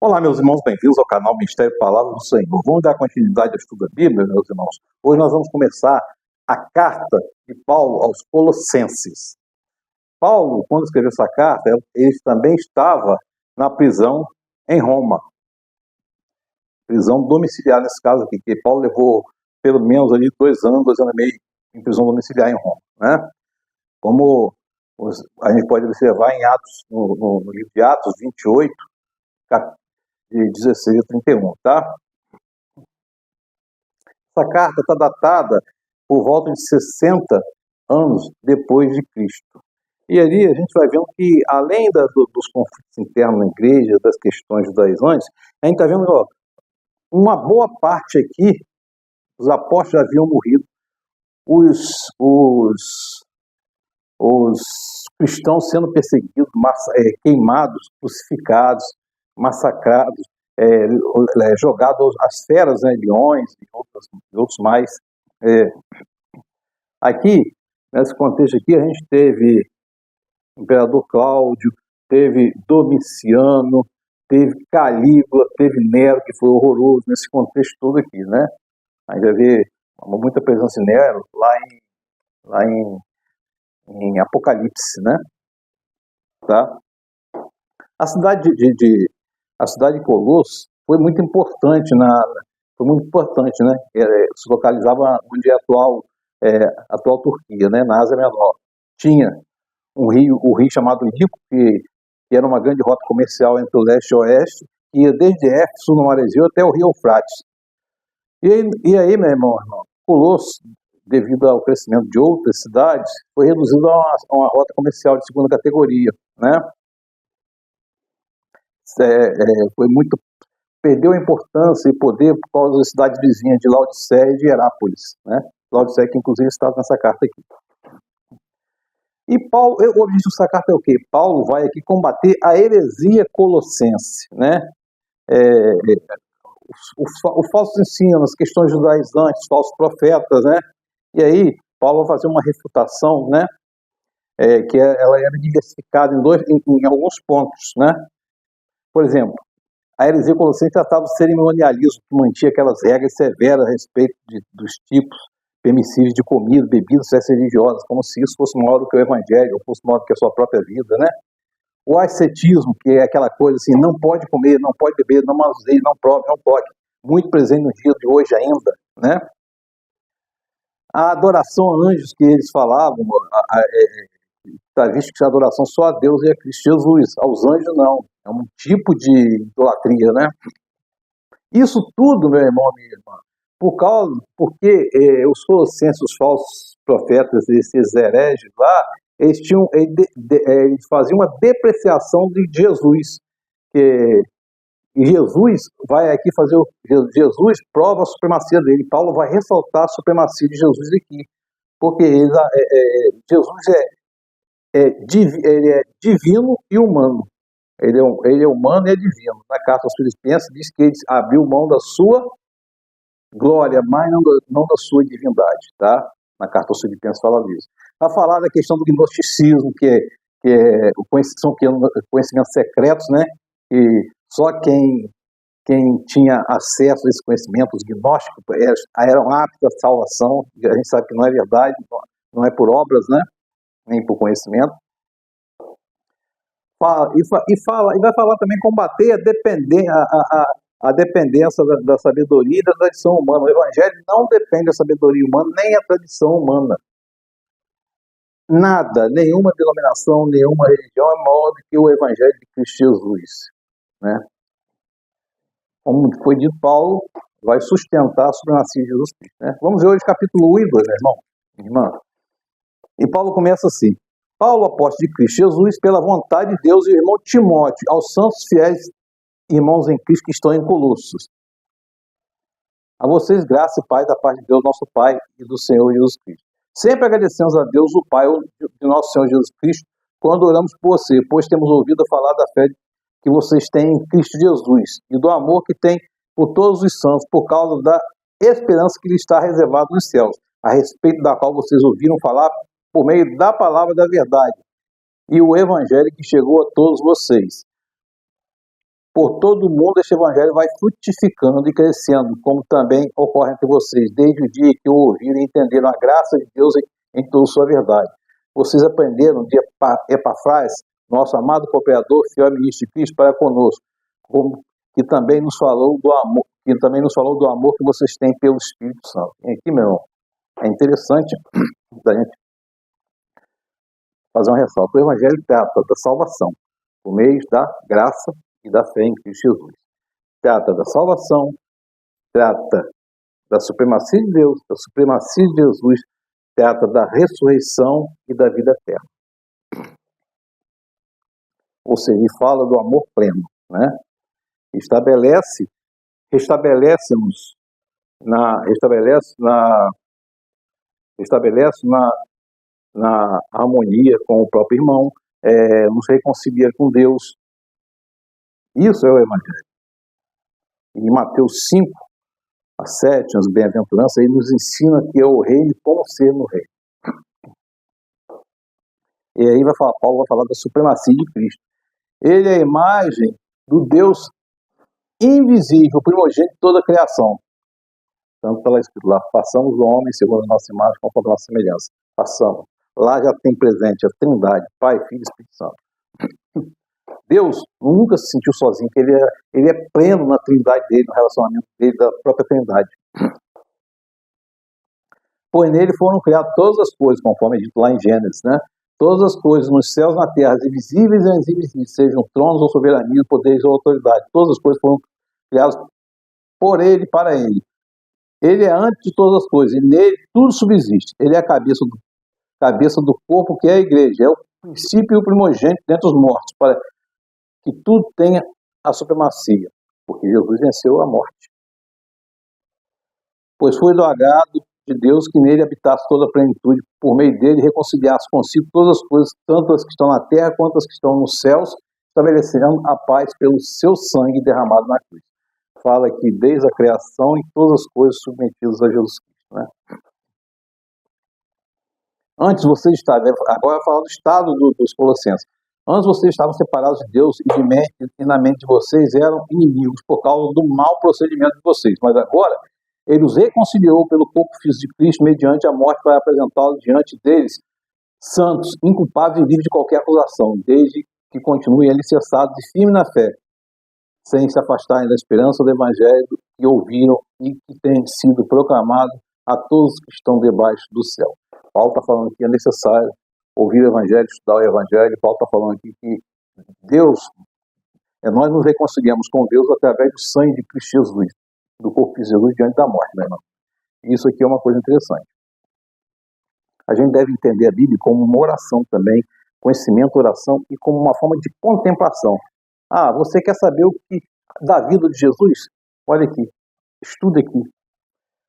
Olá, meus irmãos, bem-vindos ao canal Mistério Palavra do Senhor. Vamos dar continuidade ao estudo da Bíblia, meus irmãos. Hoje nós vamos começar a carta de Paulo aos Colossenses. Paulo, quando escreveu essa carta, ele também estava na prisão em Roma. Prisão domiciliar, nesse caso aqui, que Paulo levou pelo menos ali 2 anos e meio em prisão domiciliar em Roma, né? Como a gente pode observar em Atos, no livro de Atos 28, de 16 a 31, tá? Essa carta está datada por volta de 60 anos depois de Cristo. E ali a gente vai vendo que, além dos conflitos internos na igreja, das questões judaizantes, a gente está vendo, ó, uma boa parte aqui, os apóstolos já haviam morrido, os cristãos sendo perseguidos, queimados, crucificados, massacrados, jogados às feras, né, leões e outros mais. Aqui, nesse contexto aqui, a gente teve Imperador Cláudio, teve Domiciano, teve Calígula, teve Nero, que foi horroroso nesse contexto todo aqui, né? A gente vai ver muita presença de Nero lá em Apocalipse, né? Tá? A cidade de Colossos foi muito importante, né? Se localizava onde é a atual Turquia, né? Na Ásia Menor. Tinha o rio chamado Lico, que era uma grande rota comercial entre o leste e o oeste, que ia desde Éfeso, no Mar Egeu, até o rio Eufrates. E aí, meu irmão, Colossos, devido ao crescimento de outras cidades, foi reduzido a uma rota comercial de segunda categoria, né? Perdeu a importância e poder por causa das cidades vizinhas de Laodiceia e de Herápolis, né? Laodiceia, que inclusive estava nessa carta aqui. E Paulo, o objetivo dessa carta é o quê? Paulo vai aqui combater a heresia colossense, né? O falso ensino, as questões judaizantes, falsos profetas, né? E aí, Paulo vai fazer uma refutação, né? Ela era diversificada em alguns pontos, né? Por exemplo, a heresia colossense tratava do cerimonialismo, que mantinha aquelas regras severas a respeito dos tipos permissíveis de comida, bebidas, festas religiosas, como se isso fosse maior do que o evangelho, ou fosse maior do que a sua própria vida, né? O ascetismo, que é aquela coisa assim, não pode comer, não pode beber, não manuseie, não prove, não toque, muito presente no dia de hoje ainda, né? A adoração a anjos que eles falavam, está visto que a adoração só a Deus e a Cristo Jesus, aos anjos não, é um tipo de idolatria, né? Isso tudo, meu irmão, minha irmã, porque os colossenses, os falsos profetas, esses hereges lá, eles faziam uma depreciação de Jesus, e Jesus vai aqui Jesus prova a supremacia dele. Paulo vai ressaltar a supremacia de Jesus aqui, porque Jesus ele é divino e humano. Ele é humano e é divino. Na carta aos Filipenses diz que ele abriu mão da sua glória, mas não da sua divindade, tá? Na carta aos Filipenses fala disso. Vai falar da questão do gnosticismo, que são conhecimentos secretos, né? E só quem tinha acesso a esses conhecimentos gnósticos eram aptos à salvação. A gente sabe que não é verdade, não é por obras, né? Nem por conhecimento. E vai falar também combater a dependência da sabedoria e da tradição humana. O evangelho não depende da sabedoria humana, nem a tradição humana. Nada, nenhuma denominação, nenhuma religião é maior do que o evangelho de Cristo Jesus, né? Como foi dito, Paulo vai sustentar a supremacia de Jesus Cristo, né? Vamos ver hoje capítulo 1 e 2, meu irmão, minha irmã. E Paulo começa assim: Paulo, apóstolo de Cristo Jesus, pela vontade de Deus, e o irmão Timóteo, aos santos fiéis irmãos em Cristo que estão em Colossos. A vocês, graça e paz da parte de Deus, nosso Pai, e do Senhor Jesus Cristo. Sempre agradecemos a Deus, o Pai de nosso Senhor Jesus Cristo, quando oramos por você, pois temos ouvido falar da fé que vocês têm em Cristo Jesus, e do amor que têm por todos os santos, por causa da esperança que lhe está reservada nos céus, a respeito da qual vocês ouviram falar por meio da palavra da verdade, e o evangelho que chegou a todos vocês. Por todo o mundo este evangelho vai frutificando e crescendo, como também ocorre entre vocês, desde o dia que o ouviram e entenderam a graça de Deus em toda sua verdade. Vocês aprenderam de Epafras, nosso amado cooperador, fiel ministro de Cristo, para conosco, que também nos falou do amor que vocês têm pelo Espírito Santo. E aqui, meu irmão, é interessante da gente fazer um ressalto. O evangelho trata da salvação por meio da graça e da fé em Cristo Jesus. Trata da salvação, trata da supremacia de Deus, da supremacia de Jesus, trata da ressurreição e da vida eterna. Ou seja, ele fala do amor pleno, né? Restabelece na harmonia com o próprio irmão, nos reconcilia com Deus. Isso é o evangelho. Em Mateus 5-7, as bem-aventuranças, ele nos ensina que é o reino e como ser no reino. E aí Paulo vai falar da supremacia de Cristo. Ele é a imagem do Deus invisível, primogênito de toda a criação. Tanto está lá escrito lá, façamos o homem segundo a nossa imagem, conforme a nossa semelhança. Façamos. Lá já tem presente a Trindade, Pai, Filho e Espírito Santo. Deus nunca se sentiu sozinho, porque ele é pleno na Trindade dele, no relacionamento dele, da própria Trindade. Pois nele foram criadas todas as coisas, conforme é dito lá em Gênesis, né? Todas as coisas nos céus e na terra, invisíveis e invisíveis, sejam tronos ou soberanias, poderes ou autoridade, todas as coisas foram criadas por ele e para ele. Ele é antes de todas as coisas, e nele tudo subsiste. Ele é a cabeça do corpo, que é a igreja. É o princípio e o primogênito dentre os mortos, para que tudo tenha a supremacia, porque Jesus venceu a morte. Pois foi do agrado de Deus que nele habitasse toda a plenitude, por meio dele reconciliasse consigo todas as coisas, tanto as que estão na terra quanto as que estão nos céus, estabelecendo a paz pelo seu sangue derramado na cruz. Fala aqui desde a criação e todas as coisas submetidas a Jesus Cristo, né? Antes vocês estavam, agora vai falar do estado dos Colossenses. Antes vocês estavam separados de Deus e na mente de vocês eram inimigos por causa do mau procedimento de vocês. Mas agora ele os reconciliou pelo corpo físico de Cristo mediante a morte para apresentá-los diante deles, santos, inculpáveis e livres de qualquer acusação, desde que continuem alicerçados e firmes na fé, sem se afastarem da esperança do Evangelho que ouviram e que tem sido proclamado a todos que estão debaixo do céu. Paulo está falando que é necessário ouvir o Evangelho, estudar o Evangelho. Paulo está falando aqui que Deus, nós nos reconciliamos com Deus através do sangue de Cristo Jesus, do corpo de Jesus diante da morte, meu irmão. Isso aqui é uma coisa interessante. A gente deve entender a Bíblia como uma oração também, conhecimento, oração, e como uma forma de contemplação. Ah, você quer saber o que da vida de Jesus? Olha aqui, estuda aqui.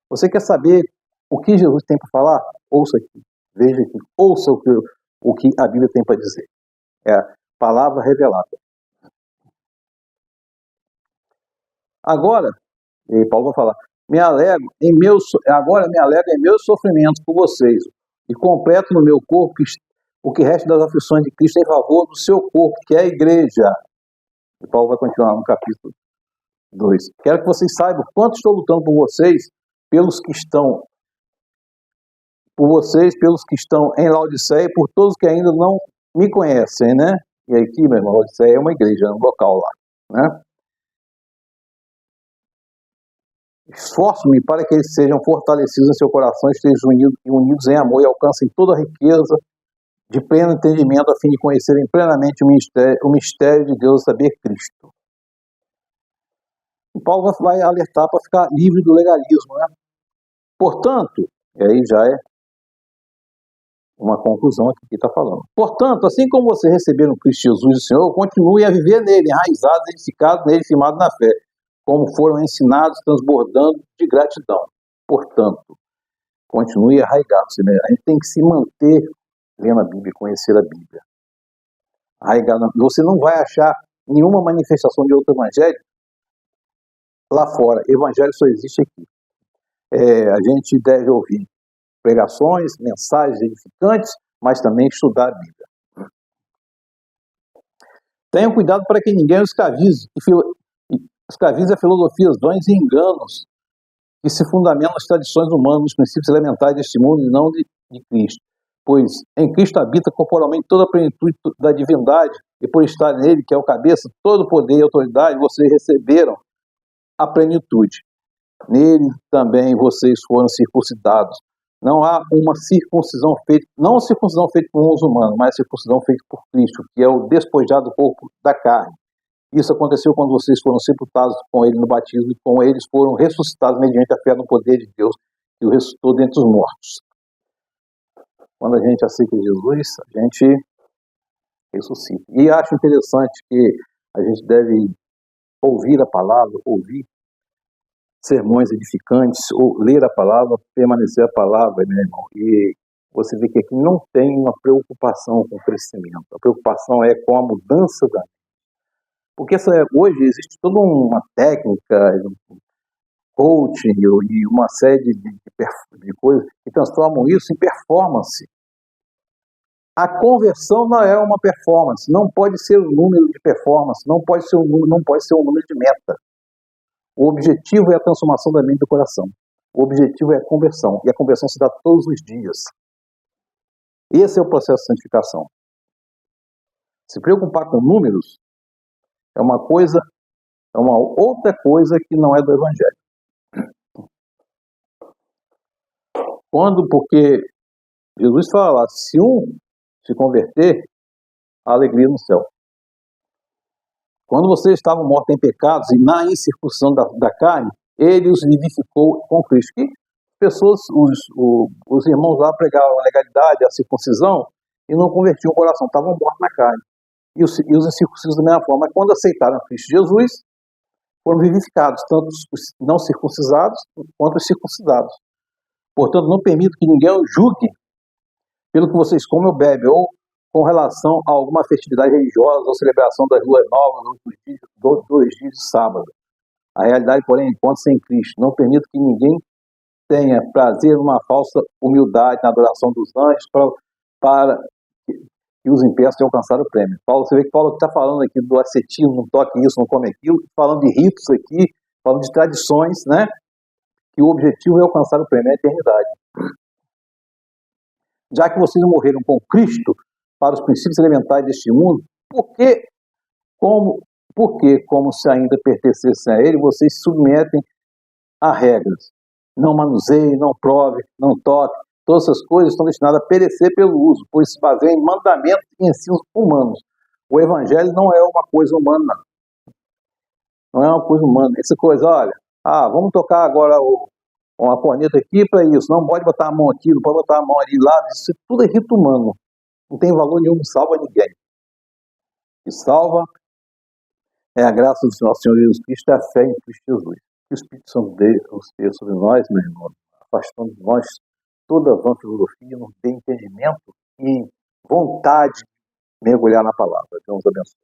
Você quer saber o que Jesus tem para falar? Ouça aqui, veja aqui, ouça o que a Bíblia tem para dizer. É a palavra revelada. Agora, Paulo vai falar, agora me alegro em meus sofrimentos por vocês, e completo no meu corpo o que resta das aflições de Cristo em favor do seu corpo, que é a igreja. E Paulo vai continuar no capítulo 2. Quero que vocês saibam quanto estou lutando por vocês, pelos que estão em Laodiceia e por todos que ainda não me conhecem, né? E aqui, meu irmão, Laodiceia é uma igreja, é um local lá, né? Esforço-me para que eles sejam fortalecidos em seu coração, estejam unidos em amor e alcancem toda a riqueza de pleno entendimento, a fim de conhecerem plenamente o mistério de Deus, saber Cristo. E Paulo vai alertar para ficar livre do legalismo, né? Portanto, e aí já é uma conclusão aqui que está falando. Portanto, assim como vocês receberam Cristo Jesus, o Senhor, continue a viver nele, enraizados, edificados nele, firmados na fé, como foram ensinados, transbordando de gratidão. Portanto, continue arraigado. A gente tem que se manter lendo a Bíblia, conhecer a Bíblia. Arraigado. Você não vai achar nenhuma manifestação de outro evangelho lá fora. Evangelho só existe aqui. A gente deve ouvir pregações, mensagens edificantes, mas também estudar a Bíblia. Tenham cuidado para que ninguém escravize a filosofias vãs e enganos que se fundamentam nas tradições humanas, nos princípios elementares deste mundo e não de Cristo. Pois em Cristo habita corporalmente toda a plenitude da divindade, e por estar nele, que é o cabeça, todo o poder e autoridade, vocês receberam a plenitude. Nele também vocês foram circuncidados. Não há uma circuncisão feita, não a circuncisão feita por mãos humanas, mas a circuncisão feita por Cristo, que é o despojar do corpo da carne. Isso aconteceu quando vocês foram sepultados com ele no batismo e com eles foram ressuscitados mediante a fé no poder de Deus, que o ressuscitou dentre os mortos. Quando a gente aceita Jesus, a gente ressuscita. E acho interessante que a gente deve ouvir a palavra, ouvir sermões edificantes, ou ler a palavra, permanecer a palavra, meu irmão. E você vê que aqui não tem uma preocupação com o crescimento. A preocupação é com a mudança da... Porque hoje existe toda uma técnica, coaching e uma série de coisas que transformam isso em performance. A conversão não é uma performance, não pode ser um número de performance, não pode ser um número de meta. O objetivo é a transformação da mente e do coração. O objetivo é a conversão, e a conversão se dá todos os dias. Esse é o processo de santificação. Se preocupar com números é uma outra coisa que não é do Evangelho. Porque Jesus fala lá, se um se converter, há alegria no céu. Quando vocês estavam mortos em pecados e na incircuncisão da carne, ele os vivificou com Cristo. Que pessoas, os irmãos lá pregavam a legalidade, a circuncisão, e não convertiam o coração, estavam mortos na carne. E os incircuncisos da mesma forma. Mas quando aceitaram Cristo Jesus, foram vivificados, tanto os não circuncisados quanto os circuncidados. Portanto, não permito que ninguém os julgue pelo que vocês comem ou bebem, ou com relação a alguma festividade religiosa, ou celebração das luas novas, ou dois dias de sábado. A realidade, porém, encontra-se em Cristo. Não permito que ninguém tenha prazer numa falsa humildade na adoração dos anjos para que os impeça de alcançar o prêmio. Você vê que Paulo está falando aqui do ascetismo, não toque isso, não come aquilo, falando de ritos aqui, falando de tradições, né? Que o objetivo é alcançar o prêmio, a eternidade. Já que vocês morreram com Cristo para os princípios elementares deste mundo, por que, como se ainda pertencessem a ele, vocês se submetem a regras? Não manuseie, não prove, não toque. Todas essas coisas estão destinadas a perecer pelo uso, pois se baseiam em mandamentos e ensinos humanos. O Evangelho não é uma coisa humana, não. Não é uma coisa humana. Essa coisa, olha, vamos tocar agora uma corneta aqui para isso. Não pode botar a mão aqui, não pode botar a mão ali lá. Isso tudo é rito humano. Não tem valor nenhum, não salva ninguém. O que salva é a graça do nosso Senhor Jesus Cristo e a fé em Cristo Jesus. Que o Espírito Santo de Deus esteja sobre nós, meu irmão, afastando de nós toda vã filosofia, nos dê entendimento e vontade de mergulhar na palavra. Deus abençoe.